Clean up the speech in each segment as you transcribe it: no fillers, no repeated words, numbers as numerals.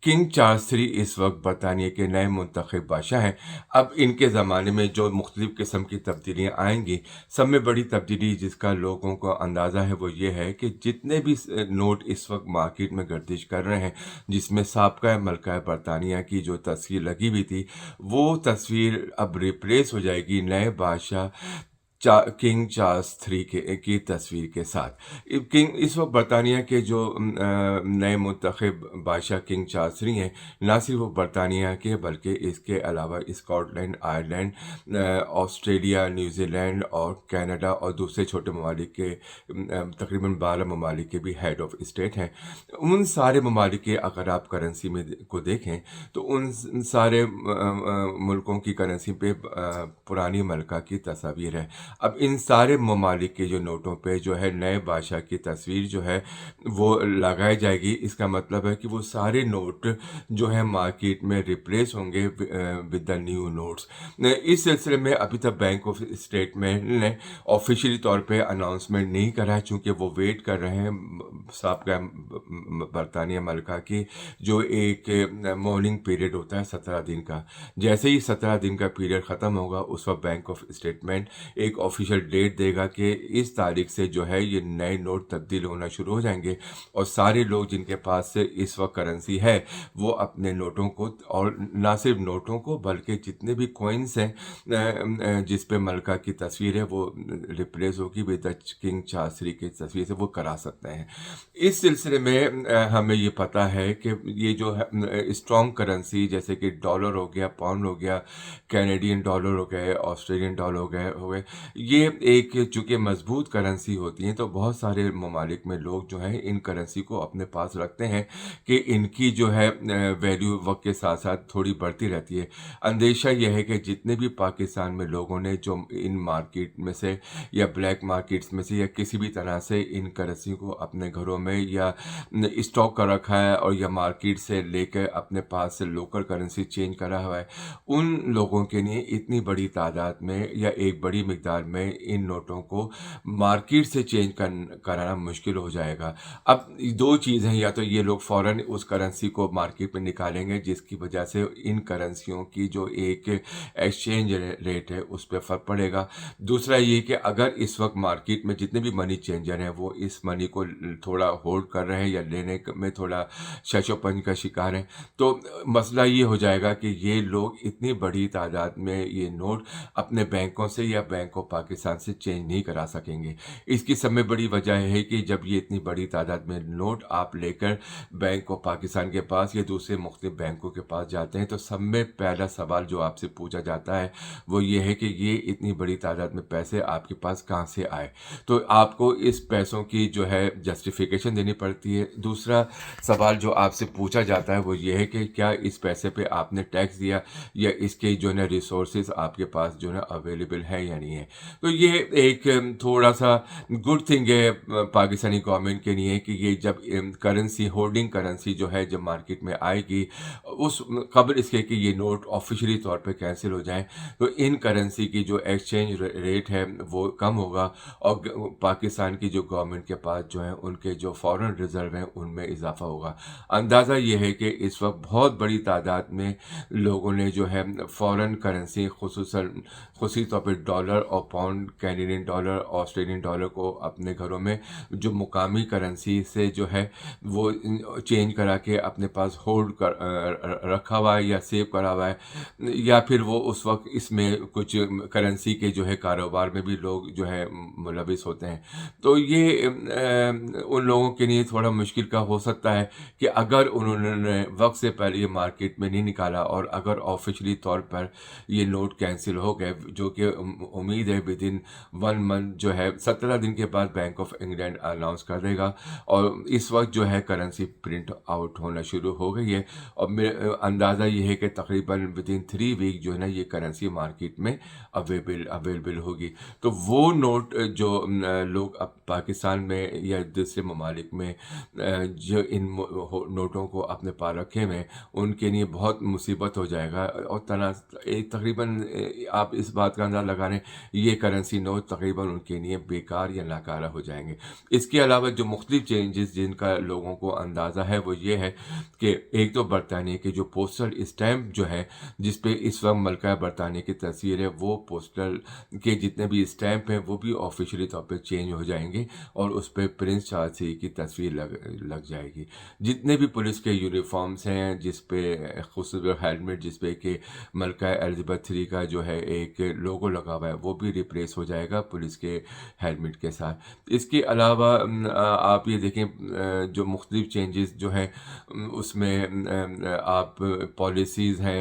King Charles III इस वक्त बरतानिया के नए मुंतखब बादशाह हैं। अब इनके ज़माने में जो मुख्तलिफ़ किस्म की तब्दीलियाँ आएंगी, सब में बड़ी तब्दीली जिसका लोगों को अंदाज़ा है वो ये है कि जितने भी नोट इस वक्त मार्केट में गर्दिश कर रहे हैं, जिसमें साबका मलका बरतानिया की जो तस्वीर लगी हुई थी, वो तस्वीर अब रिप्लेस हो जाएगी नए बादशाह किंग चार्ल्स III की तस्वीर के साथ। किंग इस वक्त बरतानिया के जो नए मुंतखब बादशाह किंग चार्ल्स III हैं, ना सिर्फ वो बरतानिया के बल्कि इसके अलावा स्कॉटलैंड, आयरलैंड, ऑस्ट्रेलिया, न्यूजीलैंड और कनाडा और दूसरे छोटे ममालिक के तकरीबन 12 ममालिक के भी हेड ऑफ स्टेट हैं। उन सारे ममालिक के अगर आप करेंसी में को देखें तो उन सारे मुल्कों की करेंसी पे पुरानी मलका की तस्वीर है। अब इन सारे ममालिक के जो नोटों पे जो है नए बादशाह की तस्वीर जो है वो लगाई जाएगी। इसका मतलब है कि वो सारे नोट जो है मार्केट में रिप्लेस होंगे विद द न्यू नोट्स। इस सिलसिले में अभी तक बैंक ऑफ स्टेटमेंट ने ऑफिशियली तौर पे अनाउंसमेंट नहीं करा है, चूँकि वो वेट कर रहे हैं साबका बरतानिया मलका की जो एक मॉर्निंग पीरियड होता है 17 दिन का। जैसे ही 17 दिन का पीरियड ख़त्म होगा उस वक्त बैंक ऑफ स्टेटमेंट एक ऑफिशियल डेट देगा कि इस तारीख से जो है ये नए नोट तब्दील होना शुरू हो जाएंगे और सारे लोग जिनके पास से इस वक्त करेंसी है वो अपने नोटों को, और ना सिर्फ नोटों को बल्कि जितने भी कॉइन्स हैं जिस पे मलका की तस्वीर है वो रिप्लेस होगी with the king Charles III की तस्वीर से, वो करा सकते हैं। इस सिलसिले में हमें ये पता है कि ये जो है स्ट्रॉन्ग करेंसी जैसे कि डॉलर हो गया, पाउंड हो गया, कैनेडियन डॉलर हो गए, ऑस्ट्रेलियन डॉलर हो गए, ये एक चूँकि मजबूत करेंसी होती हैं तो बहुत सारे ममालिक में लोग जो हैं इन करेंसी को अपने पास रखते हैं कि इनकी जो है वैल्यू वक्त के साथ साथ थोड़ी बढ़ती रहती है। अंदेशा यह है कि जितने भी पाकिस्तान में लोगों ने जो इन मार्केट में से या ब्लैक मार्केट्स में से या किसी भी तरह से इन करेंसी को अपने घरों में या स्टॉक कर रखा है और या मार्केट से लेकर अपने पास से लोकल करेंसी चेंज करा हुआ है, उन लोगों के लिए इतनी बड़ी तादाद में या एक बड़ी मिकदार में इन नोटों को मार्केट से चेंज कराना मुश्किल हो जाएगा। अब दो चीज़ हैं, या तो ये लोग फ़ौरन उस करेंसी को मार्केट में निकालेंगे जिसकी वजह से इन करेंसियों की जो एक एक्सचेंज रेट है उस पर फ़र्क पड़ेगा। दूसरा ये कि अगर इस वक्त मार्केट में जितने भी मनी चेंजर हैं वो इस मनी को थोड़ा होल्ड कर रहे हैं या लेने में थोड़ा शशोपंज का शिकार हैं, तो मसला ये हो जाएगा कि ये लोग इतनी बड़ी तादाद में ये नोट अपने बैंकों से या बैंक ऑफ पाकिस्तान से चेंज नहीं करा सकेंगे। इसकी सब में बड़ी वजह है कि जब ये इतनी बड़ी तादाद में नोट आप लेकर बैंक ऑफ पाकिस्तान के पास या दूसरे मुख्तलिफ बैंकों के पास जाते हैं तो सब में पहला सवाल जो आपसे पूछा जाता है वो ये है कि ये इतनी बड़ी तादाद में पैसे आपके पास कहाँ से आए। तो आपको इस पैसों की जो है जस्टिफिकेशन देनी पड़ती है। दूसरा सवाल जो आपसे पूछा जाता है वो ये है कि क्या इस पैसे पे आपने टैक्स दिया या इसके जो है रिसोर्सेज आपके पास जो है अवेलेबल है या नहीं है। तो ये एक थोड़ा सा गुड थिंग है पाकिस्तानी गवर्नमेंट के लिए कि ये जब करेंसी होल्डिंग करेंसी जो है जब मार्केट में आएगी उस कबल इसके कि ये नोट ऑफिशियली तौर पे कैंसिल हो जाए तो इन करेंसी की जो एक्सचेंज रेट है वो कम होगा और पाकिस्तान की जो गवर्नमेंट के पास जो है उनके जो फॉरेन रिजर्व हैं उनमें इजाफा होगा। अंदाज़ा ये है कि इस वक्त बहुत बड़ी तादाद में लोगों ने जो है फॉरेन करेंसी खुसूसी तौर पर डॉलर और pound, Canadian dollar, Australian dollar को अपने घरों में जो मुकामी करेंसी से जो है वो चेंज करा के अपने पास होल्ड कर रखा हुआ है या सेव करा हुआ है, या फिर वो उस वक्त इसमें कुछ करेंसी के जो है कारोबार में भी लोग जो है मुलविस होते हैं। तो ये उन लोगों के लिए थोड़ा मुश्किल का हो सकता है कि अगर उन्होंने वक्त से पहले ये मार्केट में नहीं निकाला और अगर ऑफिशियली तौर पर ये नोट कैंसिल हो गए, जो कि उम्मीद है विद इन 1 मंथ जो है 17 दिन के बाद बैंक ऑफ इंग्लैंड अनाउंस कर देगा और इस वक्त जो है करेंसी प्रिंट आउट होना शुरू हो गई है और मेरा अंदाज़ा ये है कि तकरीबन विद इन 3 वीक जो है ना ये करेंसी मार्केट में अवेलेबल होगी। तो वो नोट जो लोग अब पाकिस्तान में या दूसरे ममालिक में जो इन नोटों को अपने पास रखे हुए उनके लिए बहुत मुसीबत हो जाएगा और तकरीबन आप इस बात का अंदाज़ा लगा रहे हैं ये करेंसी नोट तकरीबन उनके लिए बेकार या नाकारा हो जाएंगे। इसके अलावा जो मुख्तलिफ चेंजेस जिनका लोगों को अंदाज़ा है वो ये है कि एक तो बरतानिया के जो पोस्टल स्टैम्प जो है जिस पे इस वक्त मलका बरतानिया की तस्वीर है, वो पोस्टल के जितने भी स्टैम्प हैं वो भी ऑफिशियली तौर पे चेंज हो जाएंगे और उस पर प्रिंस चार्ल्स ही की तस्वीर लग जाएगी। जितने भी पुलिस के यूनिफॉर्म्स हैं जिस पे खूबसूरत हेलमेट जिस पे कि मलका एलिज़ाबेथ थ्री का जो है एक लोगो लगा हुआ है वो भी रिप्लेस हो जाएगा पुलिस के हेलमेट के साथ। इसके अलावा आप ये देखें जो मुख्तलिफ चेंजेस जो हैं उसमें आप पॉलिसीज़ हैं,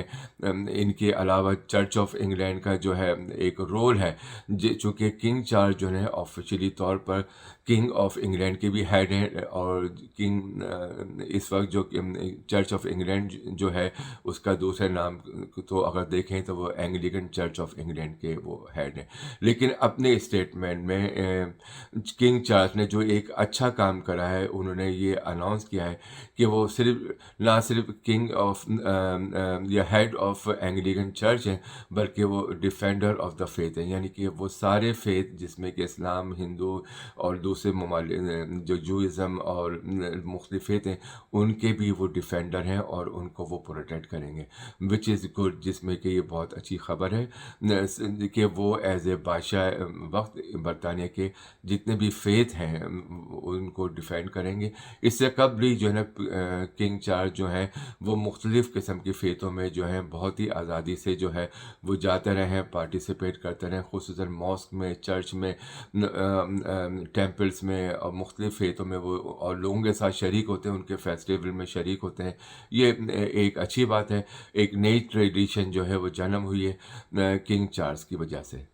इनके अलावा चर्च ऑफ इंग्लैंड का जो है एक रोल है, चूँकि किंग चार्ल्स जो है ऑफिशियली तौर पर किंग ऑफ इंग्लैंड के भी हेड हैं और किंग इस वक्त जो चर्च ऑफ इंग्लैंड जो है उसका दूसरा नाम तो अगर देखें तो वो एंग्लिकन चर्च ऑफ इंग्लैंड के वो हेड हैं। लेकिन अपने स्टेटमेंट में किंग चार्ल्स ने जो एक अच्छा काम करा है, उन्होंने ये अनाउंस किया है कि वो ना सिर्फ किंग ऑफ या हेड ऑफ एंग्लिकन चर्च हैं बल्कि वो डिफेंडर ऑफ द फेथ हैं, यानी कि वो सारे फेथ जिसमें कि इस्लाम, हिंदू और दूसरे ममालिक जो जूइज़म और मुख्तलिफ फेथ हैं उनके भी वो डिफेंडर हैं और उनको वो प्रोटेक्ट करेंगे, विच इज़ गुड, जिसमें कि ये बहुत अच्छी खबर है कि वो एज ए बादशाह वक्त बरतानिया के जितने भी फेथ हैं उनको डिफेंड करेंगे। इससे कबल ही जो है ना किंग चार्ल्स जो है वो मुख्तलिफ़ किस्म की फेथों में जो है बहुत ही आज़ादी से जो है वो जाते रहे हैं, पार्टिसिपेट करते रहे, खुसूसन मॉस्क में, चर्च में, टेम्पल्स में और मुख्तलिफ़ फेथों में वो और लोगों के साथ शरीक होते हैं, उनके फेस्टिवल में शरीक होते हैं। ये एक अच्छी बात है, एक नई ट्रेडिशन जो है वो जन्म हुई है किंग चार्ल्स की वजह से।